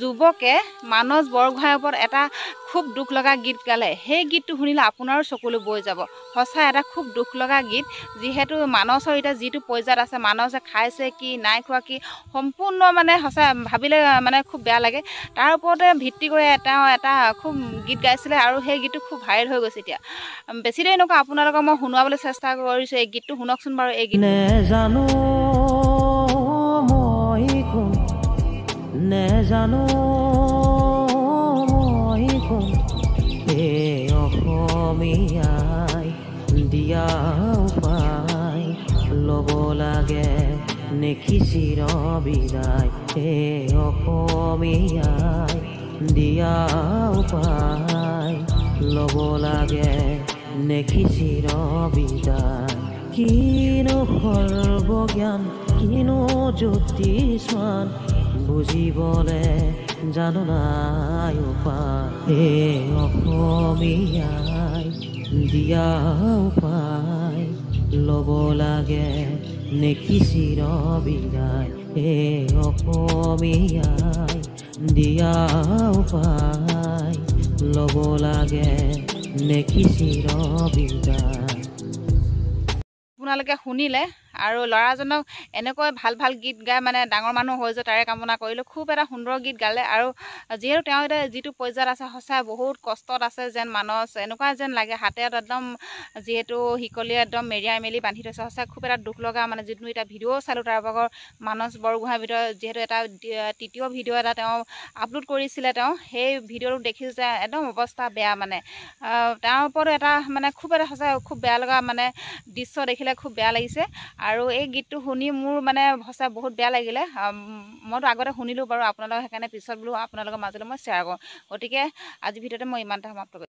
যুৱকে মানস বৰগোহাঁইৰ ওপৰত এটা খুব দুখ লগা গীত গালে। সেই গীতটো শুনিলে আপোনাৰো চকুলৈ বৈ যাব। সঁচাই এটা খুব দুখ লগা গীত, যিহেতু মানসৰ এতিয়া যিটো পৰ্যায়ত আছে, মানসে খাইছে কি নাই খোৱা কি সম্পূৰ্ণ মানে সঁচা ভাবিলে মানে খুব বেয়া লাগে। তাৰ ওপৰতে ভিত্তি কৰি তেওঁ এটা খুব গীত গাইছিলে আৰু সেই গীতটো খুব ভাইৰেল হৈ গৈছে। এতিয়া বেছি দেৰি নকওঁ, আপোনালোকক মই শুনাবলৈ চেষ্টা কৰিছোঁ। এই গীতটো শুনকচোন বাৰু। এই গীত নেজানো মই কোন, নেজানো মই কোন, এই অসমীয়াই দিয়া উপায় ল'ব লাগে নেকি চিৰ বিদায়। এই অসমীয়াই দিয়া উপায় ল'ব লাগে নেকি চিৰ বিদায়। কিনো সৰ্বজ্ঞান, কিনো জ্যোতিষ্মান, বুজিবলে জানো নাই উপায়। এই অসমীয়াই দিয়া উপায় ল'ব লাগে নেকি চিৰ বিদায়। এই অসমীয়াই দিয়া উপায় ল'ব লাগে নেকি চিৰ বিদায়। আপোনালোকে শুনিলে আৰু ল'ৰাজনক এনেকৈ ভাল ভাল গীত গাই মানে ডাঙৰ মানুহ হৈ যে তাৰে কামনা কৰিলোঁ। খুব এটা সুন্দৰ গীত গালে আৰু যিহেতু তেওঁ এতিয়া যিটো পৰ্যায়ত আছে, সঁচাই বহুত কষ্টত আছে যেন মানস এনেকুৱা যেন লাগে। হাতে একদম যিহেতু শিকলি একদম মেৰিয়াই মেলি বান্ধি থৈছে। সঁচাই খুব এটা দুখ লগা মানে যিটো এটা ভিডিঅ' চালোঁ তাৰ ভাগৰ মানস বৰগোহাঁইৰ ভিতৰত, যিহেতু এটা তৃতীয় ভিডিঅ' এটা তেওঁ আপলোড কৰিছিলে। তেওঁ সেই ভিডিঅ'টো দেখিছোঁ যে একদম অৱস্থা বেয়া মানে। তাৰ ওপৰতো এটা মানে খুব এটা সঁচাই খুব বেয়া লগা মানে দৃশ্য দেখিলে খুব বেয়া লাগিছে। আৰু এই গীতটো শুনি মোৰ মানে সঁচাই বহুত বেয়া লাগিলে। মইতো আগতে শুনিলোঁ বাৰু, আপোনালোকক সেইকাৰণে পিছত বোলো আপোনালোকৰ মাজলৈ মই শ্বেয়াৰ কৰোঁ। গতিকে আজিৰ ভিডিঅ'তে মই ইমানতে সমাপ্ত কৰিছোঁ।